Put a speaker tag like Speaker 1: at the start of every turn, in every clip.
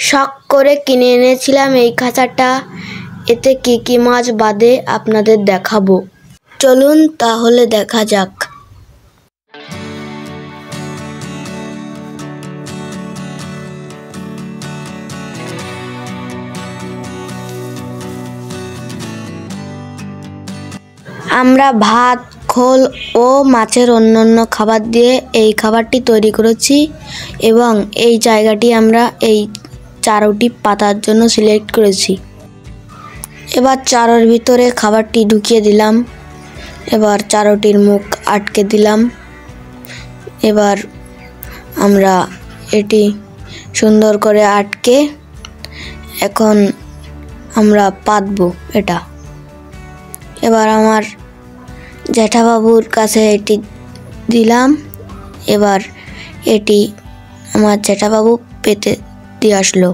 Speaker 1: শখ করে কিনে এনেছিলাম এই খাঁচাটা। এতে কি কি মাছ বাঁধে আপনাদের দেখাবো। চলুন তাহলে দেখা যাক। আমরা ভাত, খোল ও মাছের অন্যান্য খাবার দিয়ে এই খাবারটি তৈরি করেছি এবং এই জায়গাটি আমরা এই চারটি পাতার জন্য সিলেক্ট করেছি। এবার চারোর ভিতরে খাবারটি ঢুকিয়ে দিলাম। এবার চারটির মুখ আটকে দিলাম। এবার আমরা এটি সুন্দর করে আটকে এখন আমরা পাতবো এটা। এবার আমার জ্যাঠাবাবুর কাছে এটি দিলাম। এবার এটি আমার জ্যাঠাবাবু পেতে দিয়ে আসলো।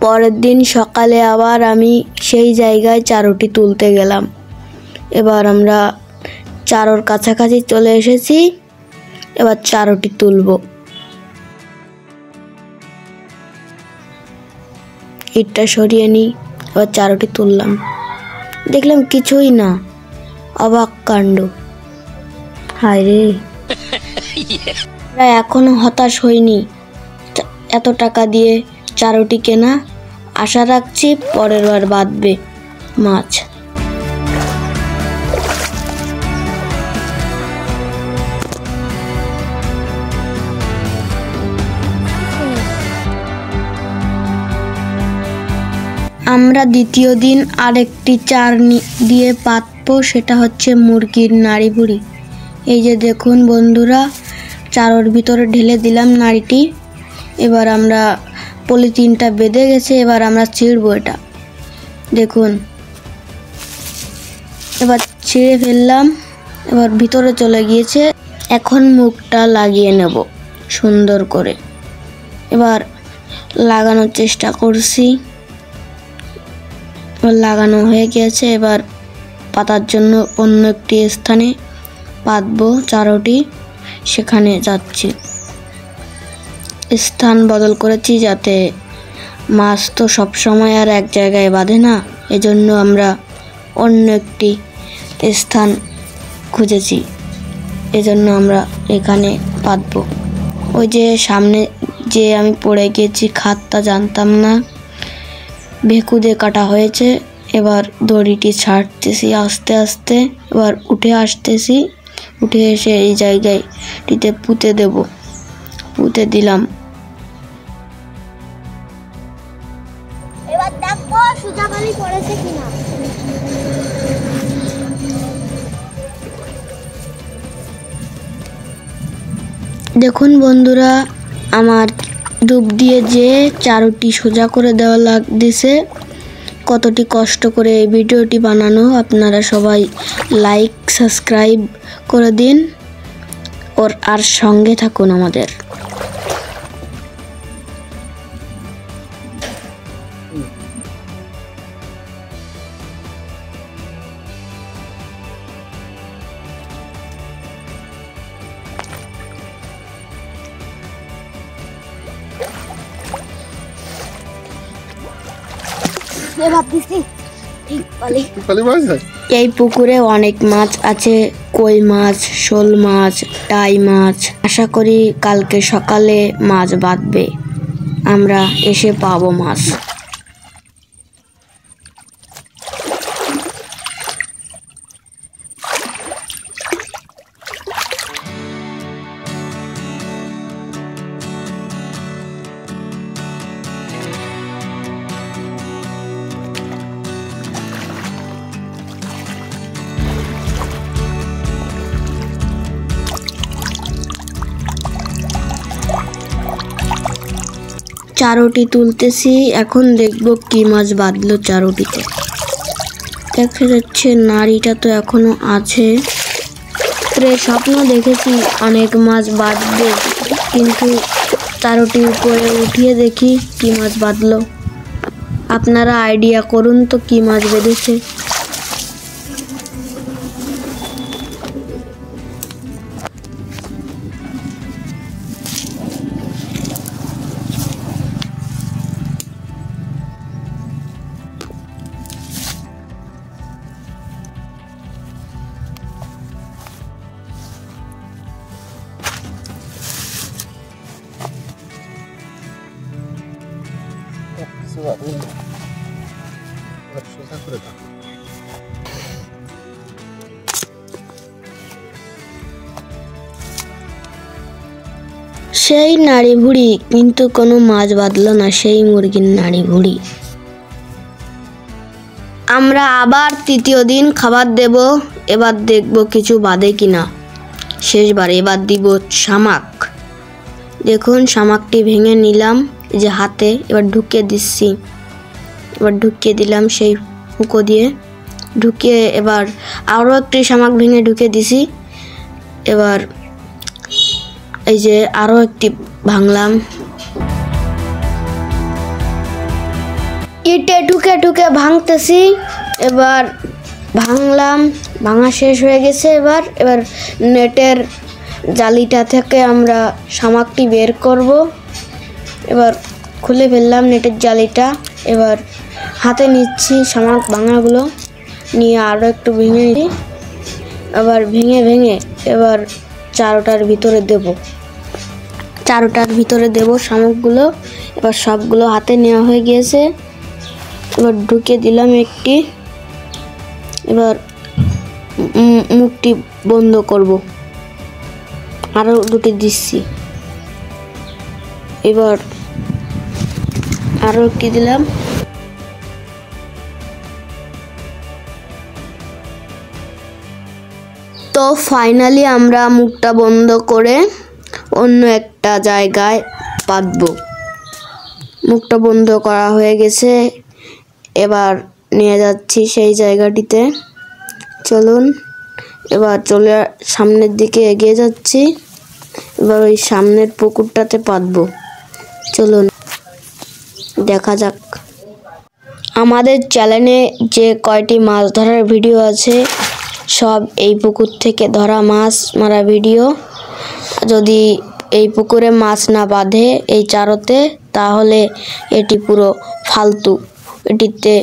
Speaker 1: পরের দিন সকালে আবার আমি সেই জায়গায় চারটি তুলতে গেলাম। এবার আমরা চারোর কাছাকাছি চলে এসেছি। এবার চারটি তুলব। ইটটা সরিয়ে নিই। এবার চারটি তুললাম, দেখলাম কিছুই না। অবাক কাণ্ড। হায় রে, এখনো হতাশ হইনি। এত টাকা দিয়ে চারটি কেনা, আশা রাখছি পরের বার বাঁধবে মাছ। আমরা দ্বিতীয় দিন আরেকটি চার দিয়ে পাতবো, সেটা হচ্ছে মুরগির নাড়ি ভুড়ি। এই যে দেখুন বন্ধুরা, চারোর ভিতরে ঢেলে দিলাম নাড়িটি। এবার আমরা পলিথিনটা বেঁধে গেছে, এবার আমরা ছিঁড়বো এটা। দেখুন, এবার ছিঁড়ে ফেললাম। এবার ভিতরে চলে গিয়েছে। এখন মুখটা লাগিয়ে নেব সুন্দর করে। এবার লাগানোর চেষ্টা করছি। লাগানো হয়ে গেছে। এবার পাতার জন্য অন্য একটি স্থানে পাতবো চারটি, সেখানে যাচ্ছি। স্থান বদল করেছি যাতে মাছ তো সবসময় আর এক জায়গায় বাঁধে না, এজন্য আমরা অন্য একটি স্থান খুঁজেছি। এজন্য আমরা এখানে পাতবো। ওই যে সামনে যে আমি পড়ে গেছি খাতটা জানতাম না, ভেকুদে কাটা হয়েছে। এবার দড়িটি ছাড়তেছি আস্তে আস্তে। এবার উঠে আসতেছি। উঠে এসে এই জায়গাটিতে পুঁতে দেব। পুঁতে দিলাম। এবার দেখবো সুজাবালি পড়েছে কিনা। দেখুন বন্ধুরা, আমার ডুব দিয়ে যে চারটি সোজা করে দেওয়া লাগতেছে। কতটি কষ্ট করে এই ভিডিওটি বানানো, আপনারা সবাই লাইক সাবস্ক্রাইব করে দিন আর সঙ্গে থাকুন আমাদের। এই পুকুরে অনেক মাছ আছে, কই মাছ, শোল মাছ, টাই মাছ। আশা করি কালকে সকালে মাছ বাঁধবে, আমরা এসে পাবো মাছ। চারটি তুলতেছি। এখন দেখবো কি মাছ বাঁধলো চারটিতে। দেখা যাচ্ছে নাড়িটা তো এখনো আছে। স্বপ্ন দেখেছি অনেক মাছ বাঁধবে, কিন্তু চারটি উপরে উঠিয়ে দেখি কি মাছ বাঁধলো। আপনারা আইডিয়া করুন তো কি মাছ বেঁধেছে। সেই নাড়ি ভুড়ি, কিন্তু কোনো মাছ বাঁধলো না, সেই মুরগির নাড়ি ভুড়ি। আমরা আবার তৃতীয় দিন খাবার দেব। এবার দেখব কিছু বাদে কিনা। শেষবার এবার দিব শামাক। দেখুন শামাকটি ভেঙে নিলাম যে হাতে, এবার ঢুকিয়ে দিচ্ছি। এবার ঢুকিয়ে দিলাম সেই ফুঁকো দিয়ে, ঢুকিয়ে এবার আরও একটি শামাক ভেঙে ঢুকিয়ে দিছি। এবার এই যে আরও একটি ভাঙলাম। ইটে ঢুকে ঢুকে ভাঙতেছি। এবার ভাঙলাম, ভাঙা শেষ হয়ে গেছে। এবার নেটের জালিটা থেকে আমরা শামাকটি বের করব। এবার খুলে ফেললাম নেটের জালিটা। এবার হাতে নিচ্ছি শামাক ভাঙাগুলো, নিয়ে আরও একটু ভেঙে নিই। আবার ভেঙে ভেঙে এবার চারোটার ভিতরে দেব, চারোটার ভিতরে দেব শামুকগুলো। এবার সবগুলো হাতে নেওয়া হয়ে গিয়েছে। এবার ঢুকিয়ে দিলাম একটি। এবার মুখটি বন্ধ করব, আরও দুটি দিচ্ছি। এবার আরও একটি দিলাম। তো ফাইনালি আমরা মুখটা বন্ধ করে অন্য একটা জায়গায় পাতবো। মুখটা বন্ধ করা হয়ে গেছে। এবার নিয়ে যাচ্ছি সেই জায়গাটিতে। চলুন, এবার সামনের দিকে এগিয়ে যাচ্ছি। এবার ওই সামনের পুকুরটাতে পাতবো। চলুন দেখা যাক। আমাদের চ্যানেলে যে কয়টি মাছ ধরার ভিডিও আছে সব এই পুকুর থেকে ধরা মাছ মারা ভিডিও। যদি এই পুকুরে মাছ না বাঁধে এই চারোতে, তাহলে এটি পুরো ফালতু। এটিতে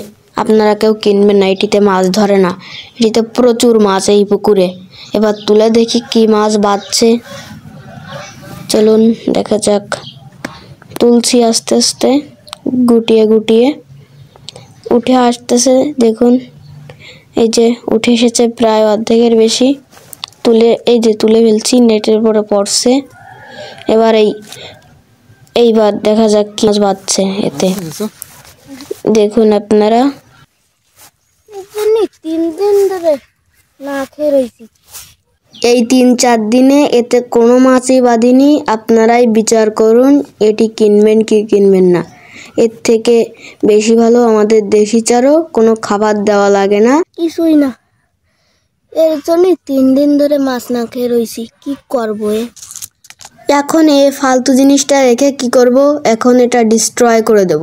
Speaker 1: আপনারা কেউ কিনবেন না, এটিতে মাছ ধরে না। এটিতে প্রচুর মাছ এই পুকুরে। এবার তুলে দেখি কি মাছ বাঁধছে। চলুন দেখা যাক। তুলছি আস্তে আস্তে, গুটিয়ে গুটিয়ে। উঠে আসতেছে, দেখুন এই যে উঠে এসেছে প্রায় অর্ধেকের বেশি। তুলে ফেলছি, নেটের উপরে পড়ছে। এবার এইবার দেখা যাক কি মাছ বাঁধছে এতে। দেখুন আপনারা, 3 দিন ধরে না খেয়ে রয়েছি। এই 3-4 দিনে এতে কোনো মাছই বাঁধেনি। আপনারাই বিচার করুন এটি কিনবেন কি কিনবেন না। এর থেকে বেশি ভালো আমাদের দেশি চারও, কোনো খাবার দেওয়া লাগে না, কিছুই না। এর জন্য 3 দিন ধরে মাছ না খেয়ে রয়েছি। কি করব? এখন এই ফালতু জিনিসটা রেখে কি করব? এখন এটা ডিস্ট্রয় করে দেব।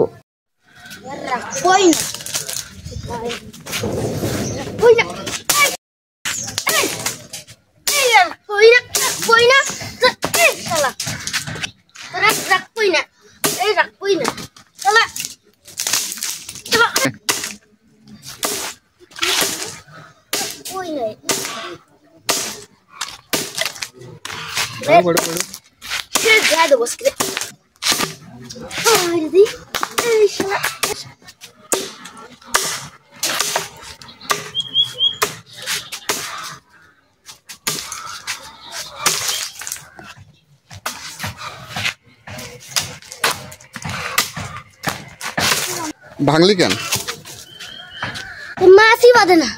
Speaker 2: ভাঙলি কেন?
Speaker 1: মাছই বাঁধে না।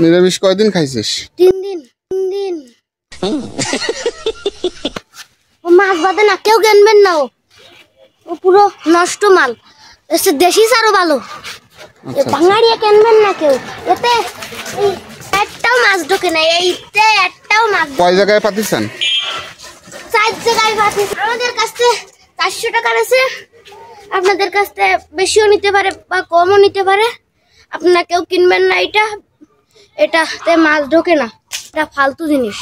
Speaker 2: নিরামিষ কয়দিন খাইছিস?
Speaker 1: 3 দিন। ও মাছ বাঁধে না, কেউ কিনবেন না। ও পুরো নষ্ট মাল। এসে দেশি চারও ভালো, বাঙালিয়া কিনবেন না কেউ। এতে একটাও মাছ ঢোকে না, এইতে একটাও মাছ।
Speaker 2: কয় জায়গায় পাতিছেন?
Speaker 1: 4 জায়গায় পাতিছি। আমাদের কাছে 400 টাকার আছে। আপনাদের কাছ থেকে বেশিও নিতে পারে বা কমও নিতে পারে। আপনারা কেউ কিনবেন না এটাতে মাছ ঢোকে না, এটা ফালতু জিনিস।